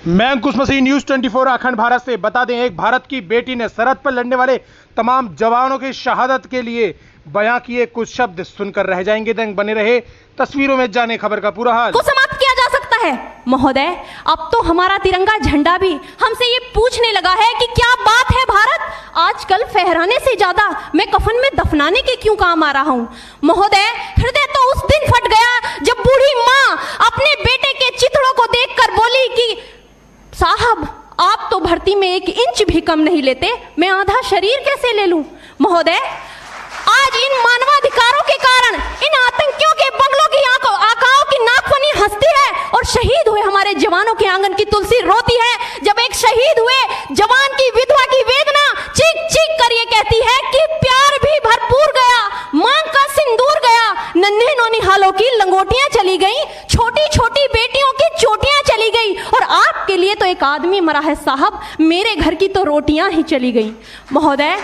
मैं अंकुश मसीह, न्यूज़ 24 अखंड भारत से। बता दें, एक भारत की बेटी ने सरहद पर लड़ने वाले तमाम जवानों की शहादत के लिए बयां किए कुछ शब्द सुनकर रह जाएंगे दंग। बने रहे तस्वीरों में, जाने खबर का पूरा हाल। को समाप्त किया जा सकता है महोदय। अब तो हमारा तिरंगा झंडा भी हमसे ये पूछने लगा है कि क्या बात है भारत, आजकल फहराने से ज्यादा मैं कफन में दफनाने के क्यों काम आ रहा हूँ। महोदय, हृदय तो उस दिन फट गया जब बूढ़ी माँ अपने बेटे के चिथड़ों को देखकर बोली कि साहब, आप तो भर्ती में 1 इंच भी कम नहीं लेते, मैं आधा शरीर कैसे ले लूं। महोदय, आज इन मानवाधिकारों के कारण इन आतंकियों के बंगलों की आकाओं की नाकफनी हंसती है और शहीद हुए हमारे जवानों के आंगन की तुलसी रोती है। जब एक शहीद हुए जवान की विधवा की वेदना चीख चीख कर ये कहती है कि प्यार भी भरपूर गया, मांग का सिंदूर गया, नन्हे नौनिहालों की लंगोटियां चली गई, छोटी छोटी बेटियों की चोटियां चली गई, और आपके लिए तो एक आदमी मरा है साहब, मेरे घर की तो रोटियां ही चली गई। महोदय,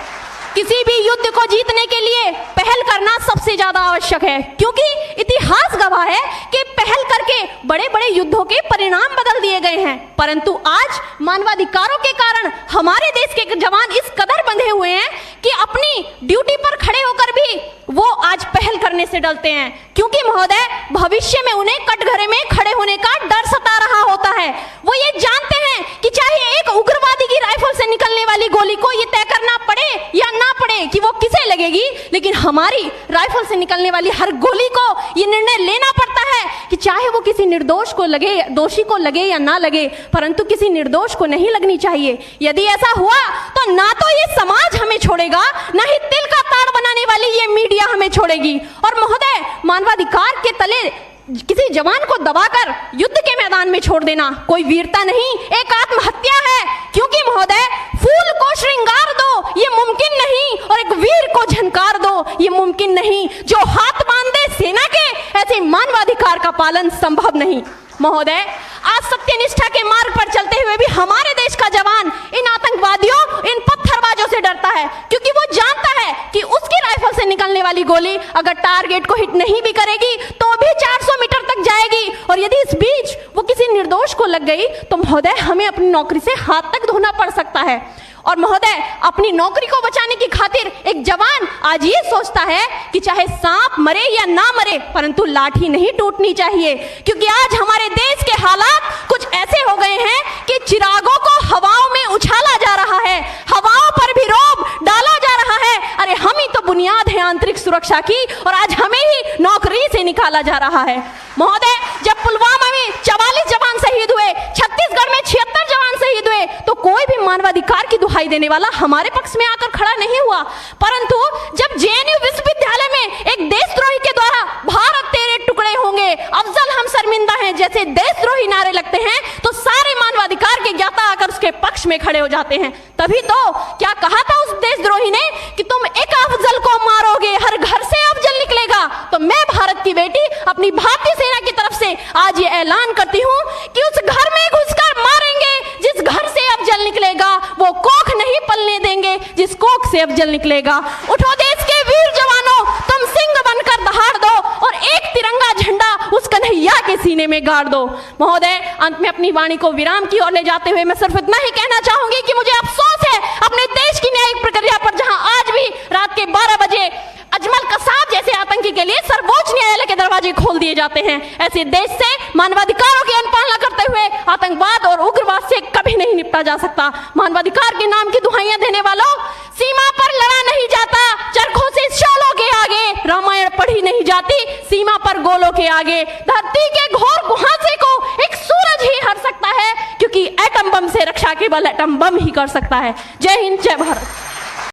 किसी भी युद्ध को जीतने के लिए पहल करना सबसे ज्यादा आवश्यक है, क्योंकि इतिहास गवाह है कि पहल करके बड़े बड़े युद्धों के परिणाम बदल दिए गए हैं। परंतु आज मानवाधिकारों के कारण हमारे देश के जवान इस कदर बंधे हुए हैं कि अपनी ड्यूटी पर खड़े होकर भी वो आज पहल करने से डरते हैं, क्योंकि महोदय भविष्य में उन्हें कटघरे में खड़े होने का डर सता रहा होता है। वो ये जानते हैं कि चाहे एक उग्रवादी की राइफल से निकलने वाली गोली को ये तय करना पड़े या ना पड़े कि वो किसे लगेगी, लेकिन हमारी राइफल से निकलने वाली हर गोली को ये निर्णय लेना पड़ता है कि चाहे वो किसी निर्दोष को लगे, दोषी को लगे या ना लगे, परंतु किसी निर्दोष को नहीं लगनी चाहिए। यदि ऐसा हुआ तो ना तो ये समाज हमें छोड़ेगा, ना ही तिल का ताड़ बनाने वाली ये मीडिया हमें छोड़ेगी। और महोदय, मानवाधिकार के तले किसी जवान को दबाकर युद्ध के मैदान में छोड़ देना कोई वीरता नहीं, एक आत्महत्या है। क्योंकि महोदय, फूल को श्रृंगार दो ये मुमकिन नहीं, और एक वीर को झनकार दो ये मुमकिन नहीं। जो हाथ बांध दे सेना के, ऐसे मानवाधिकार का पालन संभव नहीं। महोदय, आज सत्यनिष्ठा के मार्ग पर चलते हुए भी हमारे देश का जवान इन आतंकवादियों, इन पत्थरबाजों से डरता है, क्योंकि वो जानता है कि उसकी राइफल से निकलने वाली गोली अगर टारगेट को हिट नहीं भी करेगी तो भी 400 मीटर तक जाएगी, और यदि इस बीच वो किसी निर्दोष को लग गई तो महोदय हमें अपनी नौकरी से हाथ तक धोना पड़ सकता है। और महोदय, अपनी नौकरी को बचाने की खातिर एक जवान आज ये सोचता है कि चाहे सांप मरे या ना मरे, परंतु लाठी नहीं टूटनी चाहिए, क्योंकि आज हमारे देश के हालात कुछ ऐसे हो गए हैं कि चिरागों को हवाओं में उछाला जा रहा है, हवाओं पर भी रोब डाला जा रहा है। अरे हम ही तो बुनियाद है आंतरिक सुरक्षा की, और आज हमें ही नौकरी से निकाला जा रहा है। महोदय, जब पुलवामा में 44 जवान शहीद हुए, छत्तीसगढ़ में 76 जवान शहीद हुए, तो कोई भी मानवाधिकार की दुहाई देने वाला हमारे पक्ष में आकर खड़ा नहीं हुआ। परंतु जब जेएनयू विश्वविद्यालय में एक देशद्रोही के द्वारा भारत तेरे टुकड़े होंगे, अफजल हम शर्मिंदा हैं जैसे देशद्रोही नारे लगते हैं, तो सारे मानवाधिकार के ज्ञाता आकर उसके पक्ष में खड़े हो जाते हैं। तभी तो क्या कहा था उस देशद्रोही ने कि तुम एक अफजल को मारोगे, हर घर से अफजल निकलेगा। तो मैं भारत की बेटी अपनी भारतीय सेना की तरफ से आज ये ऐलान करती हूँ कि उस घर में घुसकर मारेंगे जिस घर से अफजल निकलेगा, वो कोख नहीं पलने देंगे जिस कोख से अफजल निकलेगा। उठो देश के वीर जवानों, तुम सिंह बनकर दहाड़ दो और एक तिरंगा झंडा उस कन्हैया के सीने में गाड़ दो। महोदय, अंत में अपनी वाणी को विराम की ओर ले जाते हुए मैं सिर्फ इतना ही कहना चाहूंगी कि मुझे अफसोस है अपने देश की न्यायिक प्रक्रिया पर, जहां आज भी रात के 12 बजे अजमल कसाब जैसे आतंकी के लिए सर्वोच्च न्यायालय के दरवाजे खोल दिए जाते हैं। ऐसे देश से मानवाधिकारों की अनुपालना करते हुए आतंकवाद और उग्रवाद से कभी नहीं निपटा जा सकता। मानवाधिकार के नाम की दुहाइयां देने वालों, सीमा पर लड़ा नहीं जाता चरखों से शोलों के आगे, रामायण पढ़ी नहीं जाती सीमा पर गोलों के आगे। धरती के घोर कुहासे को एक सूरज ही हर सकता है, क्योंकि एटम बम से रक्षा केवल एटम बम ही कर सकता है। जय हिंद, जय भारत।